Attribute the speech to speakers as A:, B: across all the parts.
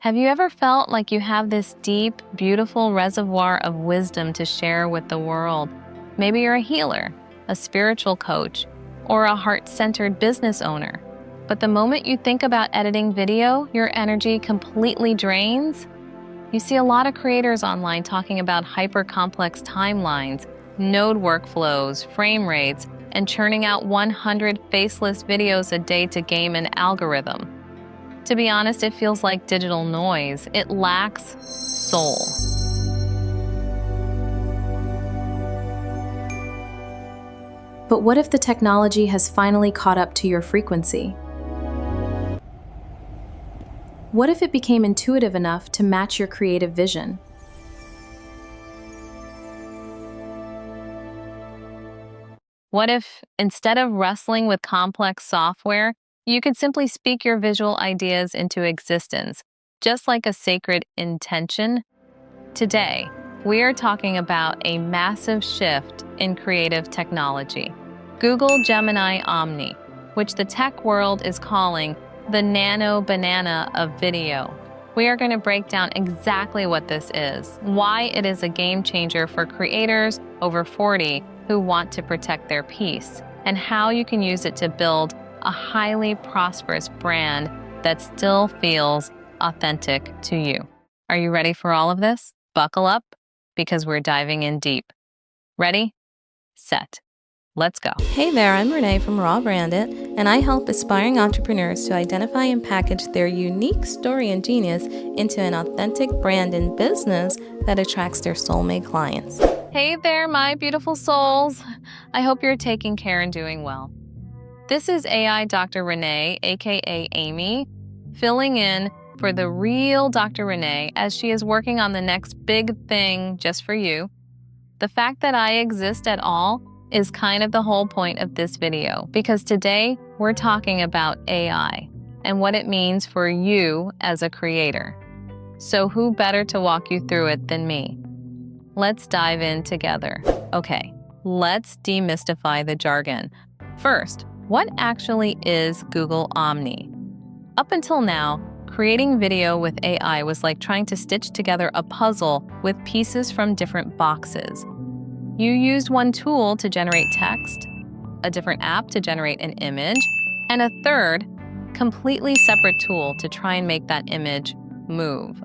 A: Have you ever felt like you have this deep, beautiful reservoir of wisdom to share with the world? Maybe you're a healer, a spiritual coach, or a heart-centered business owner. But the moment you think about editing video, your energy completely drains. You see a lot of creators online talking about hyper-complex timelines, node workflows, frame rates, and churning out 100 faceless videos a day to game an algorithm. To be honest, it feels like digital noise. It lacks soul.
B: But what if the technology has finally caught up to your frequency? What if it became intuitive enough to match your creative vision?
A: What if, instead of wrestling with complex software, you could simply speak your visual ideas into existence, just like a sacred intention? Today, we are talking about a massive shift in creative technology, Google Gemini Omni, which the tech world is calling the Nano Banana of video. We are going to break down exactly what this is, why it is a game changer for creators over 40 who want to protect their peace, and how you can use it to build a highly prosperous brand that still feels authentic to you. Are you ready for all of this? Buckle up, because we're diving in deep. Ready? Set. Let's go.
C: Hey there, I'm Renee from Raw Branded, and I help aspiring entrepreneurs to identify and package their unique story and genius into an authentic brand and business that attracts their soulmate clients.
A: Hey there, my beautiful souls. I hope you're taking care and doing well. This is AI Dr. Renee, aka Amy, filling in for the real Dr. Renee as she is working on the next big thing just for you. The fact that I exist at all is kind of the whole point of this video, because today we're talking about AI and what it means for you as a creator. So who better to walk you through it than me? Let's dive in together. Okay, let's demystify the jargon. First, what actually is Google Omni? Up until now, creating video with AI was like trying to stitch together a puzzle with pieces from different boxes. You used one tool to generate text, a different app to generate an image, and a third, completely separate tool to try and make that image move.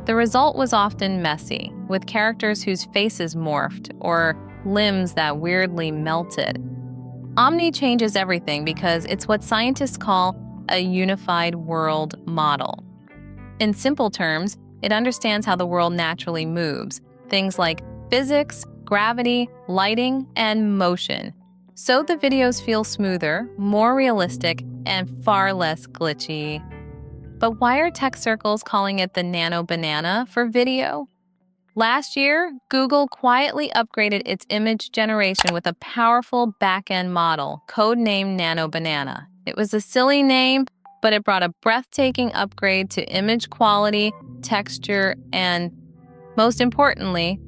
A: The result was often messy, with characters whose faces morphed or limbs that weirdly melted. Omni changes everything because it's what scientists call a unified world model. In simple terms, it understands how the world naturally moves, things like physics, gravity, lighting, and motion. So the videos feel smoother, more realistic, and far less glitchy. But why are tech circles calling it the Nano Banana for video? Last year, Google quietly upgraded its image generation with a powerful back-end model, codenamed Nano Banana. It was a silly name, but it brought a breathtaking upgrade to image quality, texture, and, most importantly,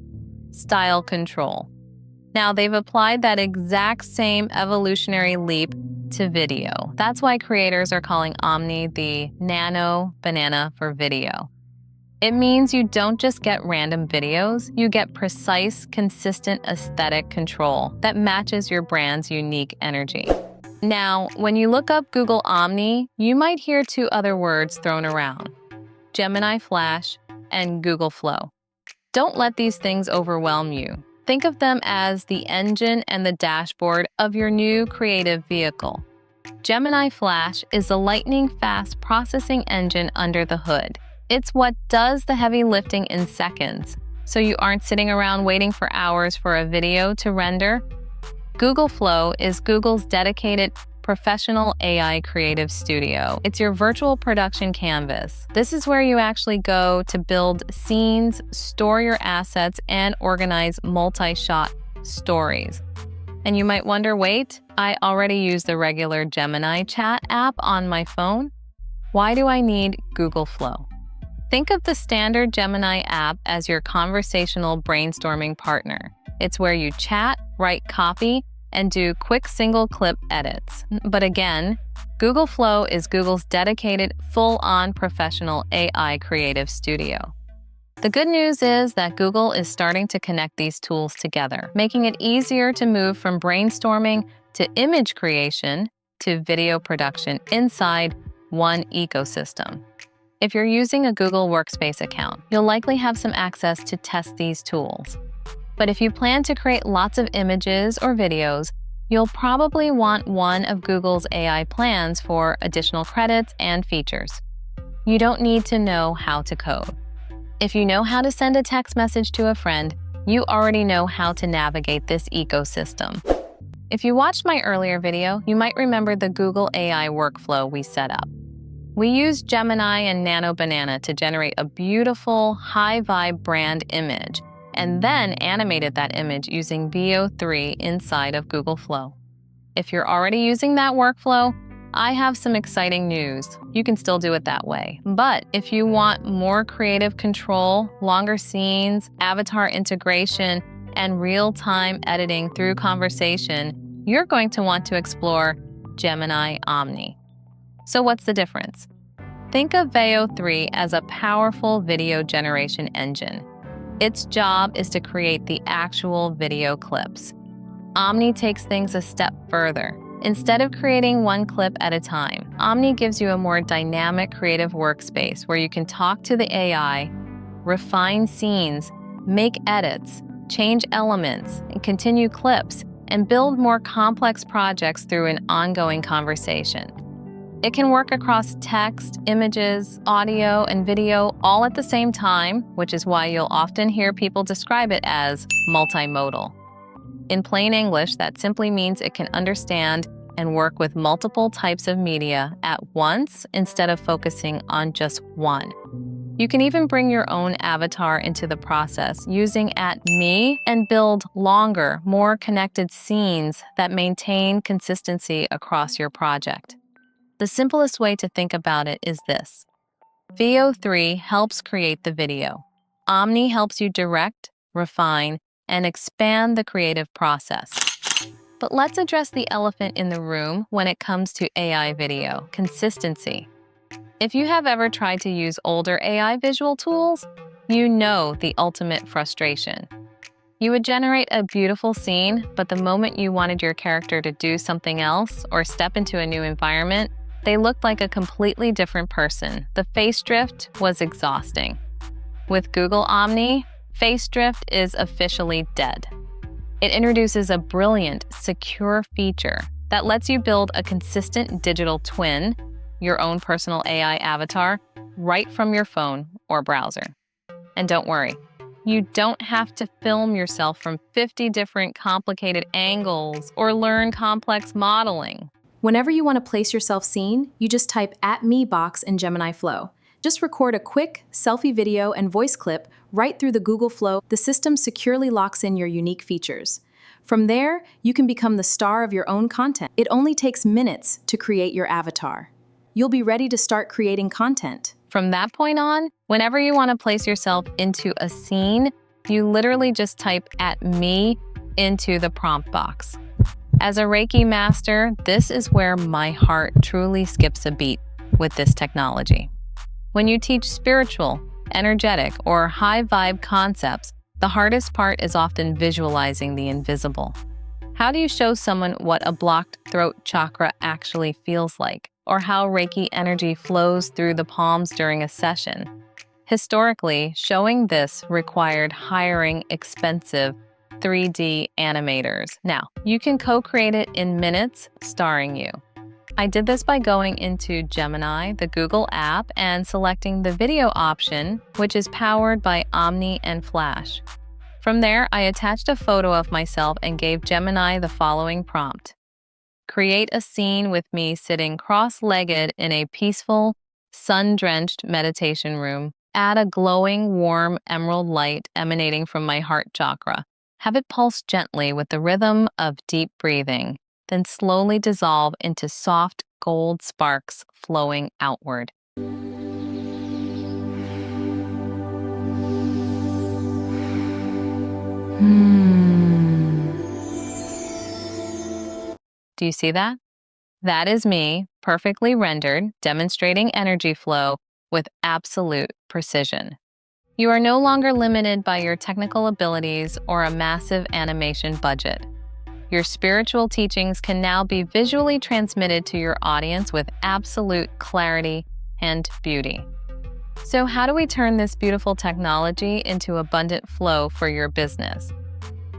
A: style control. Now, they've applied that exact same evolutionary leap to video. That's why creators are calling Omni the Nano Banana for video. It means you don't just get random videos, you get precise, consistent aesthetic control that matches your brand's unique energy. Now, when you look up Google Omni, you might hear two other words thrown around: Gemini Flash and Google Flow. Don't let these things overwhelm you. Think of them as the engine and the dashboard of your new creative vehicle. Gemini Flash is a lightning-fast processing engine under the hood. It's what does the heavy lifting in seconds, so you aren't sitting around waiting for hours for a video to render. Google Flow is Google's dedicated professional AI creative studio. It's your virtual production canvas. This is where you actually go to build scenes, store your assets, and organize multi-shot stories. And you might wonder, wait, I already use the regular Gemini chat app on my phone. Why do I need Google Flow? Think of the standard Gemini app as your conversational brainstorming partner. It's where you chat, write copy, and do quick single-clip edits. But again, Google Flow is Google's dedicated, full-on professional AI creative studio. The good news is that Google is starting to connect these tools together, making it easier to move from brainstorming to image creation to video production inside one ecosystem. If you're using a Google Workspace account, you'll likely have some access to test these tools. But if you plan to create lots of images or videos, you'll probably want one of Google's AI plans for additional credits and features. You don't need to know how to code. If you know how to send a text message to a friend, you already know how to navigate this ecosystem. If you watched my earlier video, you might remember the Google AI workflow we set up. We used Gemini and Nano Banana to generate a beautiful, high-vibe brand image, and then animated that image using Veo 3 inside of Google Flow. If you're already using that workflow, I have some exciting news. You can still do it that way. But if you want more creative control, longer scenes, avatar integration, and real-time editing through conversation, you're going to want to explore Gemini Omni. So what's the difference? Think of Veo 3 as a powerful video generation engine. Its job is to create the actual video clips. Omni takes things a step further. Instead of creating one clip at a time, Omni gives you a more dynamic creative workspace where you can talk to the AI, refine scenes, make edits, change elements, and continue clips, and build more complex projects through an ongoing conversation. It can work across text, images, audio, and video all at the same time, which is why you'll often hear people describe it as multimodal. In plain English, that simply means it can understand and work with multiple types of media at once instead of focusing on just one. You can even bring your own avatar into the process using @me and build longer, more connected scenes that maintain consistency across your project. The simplest way to think about it is this. Veo 3 helps create the video. Omni helps you direct, refine, and expand the creative process. But let's address the elephant in the room when it comes to AI video: consistency. If you have ever tried to use older AI visual tools, you know the ultimate frustration. You would generate a beautiful scene, but the moment you wanted your character to do something else or step into a new environment, they looked like a completely different person. The face drift was exhausting. With Google Omni, face drift is officially dead. It introduces a brilliant, secure feature that lets you build a consistent digital twin, your own personal AI avatar, right from your phone or browser. And don't worry, you don't have to film yourself from 50 different complicated angles or learn complex modeling.
B: Whenever you want to place yourself seen, you just type @me box in Gemini Flow. Just record a quick selfie video and voice clip right through the Google Flow. The system securely locks in your unique features. From there, you can become the star of your own content. It only takes minutes to create your avatar. You'll be ready to start creating content.
A: From that point on, whenever you want to place yourself into a scene, you literally just type @me into the prompt box. As a Reiki master, this is where my heart truly skips a beat with this technology. When you teach spiritual, energetic, or high-vibe concepts, the hardest part is often visualizing the invisible. How do you show someone what a blocked throat chakra actually feels like, or how Reiki energy flows through the palms during a session? Historically, showing this required hiring expensive 3D animators. Now, you can co-create it in minutes, starring you. I did this by going into Gemini, the Google app, and selecting the video option, which is powered by Omni and Flash. From there, I attached a photo of myself and gave Gemini the following prompt. Create a scene with me sitting cross-legged in a peaceful, sun-drenched meditation room. Add a glowing, warm emerald light emanating from my heart chakra. Have it pulse gently with the rhythm of deep breathing, then slowly dissolve into soft gold sparks flowing outward. Do you see that? That is me, perfectly rendered, demonstrating energy flow with absolute precision. You are no longer limited by your technical abilities or a massive animation budget. Your spiritual teachings can now be visually transmitted to your audience with absolute clarity and beauty. So, how do we turn this beautiful technology into abundant flow for your business?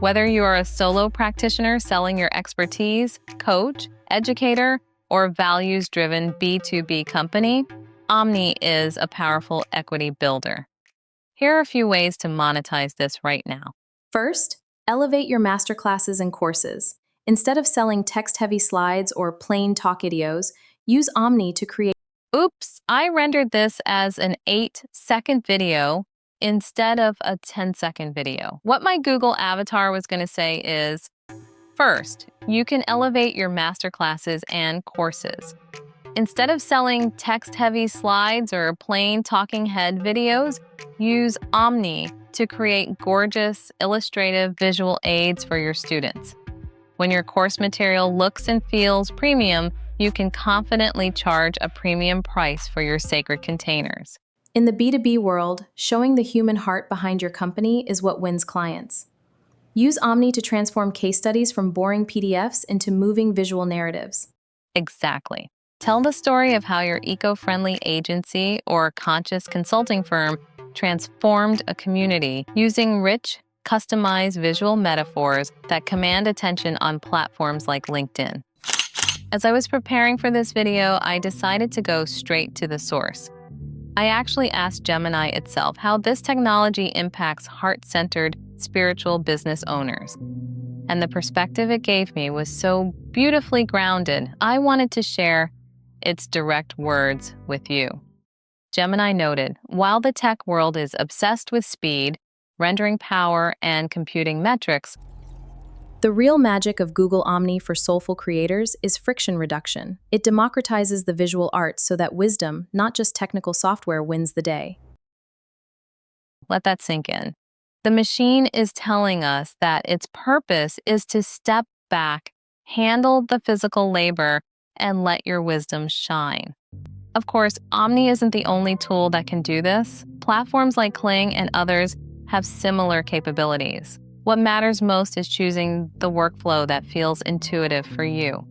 A: Whether you are a solo practitioner selling your expertise, coach, educator, or values-driven B2B company, Omni is a powerful equity builder. Here are a few ways to monetize this right now.
B: First, elevate your masterclasses and courses. Instead of selling text-heavy slides or plain talk videos, use Omni to create.
A: Oops, I rendered this as an 8-second video instead of a 10-second video. What my Google avatar was going to say is, first, you can elevate your masterclasses and courses. Instead of selling text-heavy slides or plain talking head videos, use Omni to create gorgeous, illustrative visual aids for your students. When your course material looks and feels premium, you can confidently charge a premium price for your sacred containers.
B: In the B2B world, showing the human heart behind your company is what wins clients. Use Omni to transform case studies from boring PDFs into moving visual narratives.
A: Exactly. Tell the story of how your eco-friendly agency or conscious consulting firm transformed a community using rich, customized visual metaphors that command attention on platforms like LinkedIn. As I was preparing for this video, I decided to go straight to the source. I actually asked Gemini itself how this technology impacts heart-centered spiritual business owners. And the perspective it gave me was so beautifully grounded, I wanted to share its direct words with you. Gemini noted, while the tech world is obsessed with speed, rendering power, and computing metrics,
B: the real magic of Google Omni for soulful creators is friction reduction. It democratizes the visual arts so that wisdom, not just technical software, wins the day.
A: Let that sink in. The machine is telling us that its purpose is to step back, handle the physical labor, and let your wisdom shine. Of course, Omni isn't the only tool that can do this. Platforms like Kling and others have similar capabilities. What matters most is choosing the workflow that feels intuitive for you.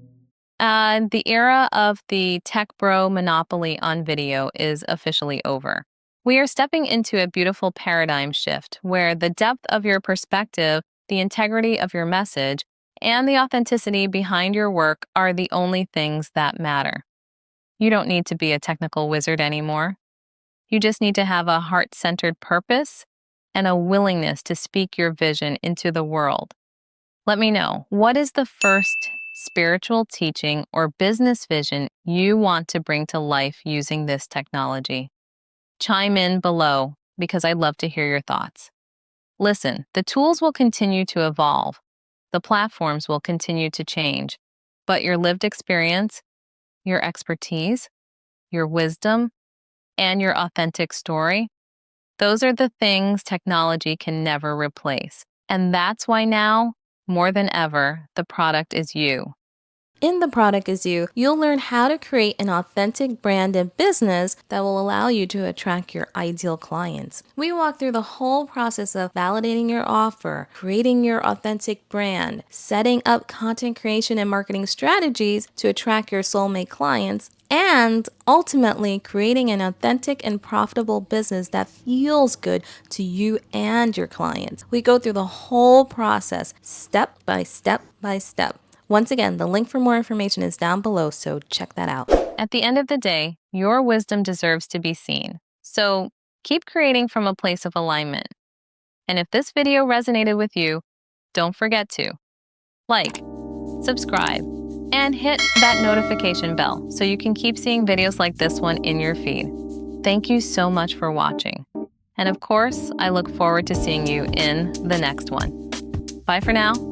A: The era of the tech bro monopoly on video is officially over. We are stepping into a beautiful paradigm shift where the depth of your perspective, the integrity of your message, and the authenticity behind your work are the only things that matter. You don't need to be a technical wizard anymore. You just need to have a heart-centered purpose and a willingness to speak your vision into the world. Let me know, what is the first spiritual teaching or business vision you want to bring to life using this technology? Chime in below because I'd love to hear your thoughts. Listen, the tools will continue to evolve. The platforms will continue to change, but your lived experience, your expertise, your wisdom, and your authentic story, those are the things technology can never replace. And that's why now, more than ever, the product is you.
C: In The Product Is You, you'll learn how to create an authentic brand and business that will allow you to attract your ideal clients. We walk through the whole process of validating your offer, creating your authentic brand, setting up content creation and marketing strategies to attract your soulmate clients, and ultimately creating an authentic and profitable business that feels good to you and your clients. We go through the whole process, step by step by step. Once again, the link for more information is down below, so check that out.
A: At the end of the day, your wisdom deserves to be seen. So keep creating from a place of alignment. And if this video resonated with you, don't forget to like, subscribe, and hit that notification bell so you can keep seeing videos like this one in your feed. Thank you so much for watching. And of course, I look forward to seeing you in the next one. Bye for now.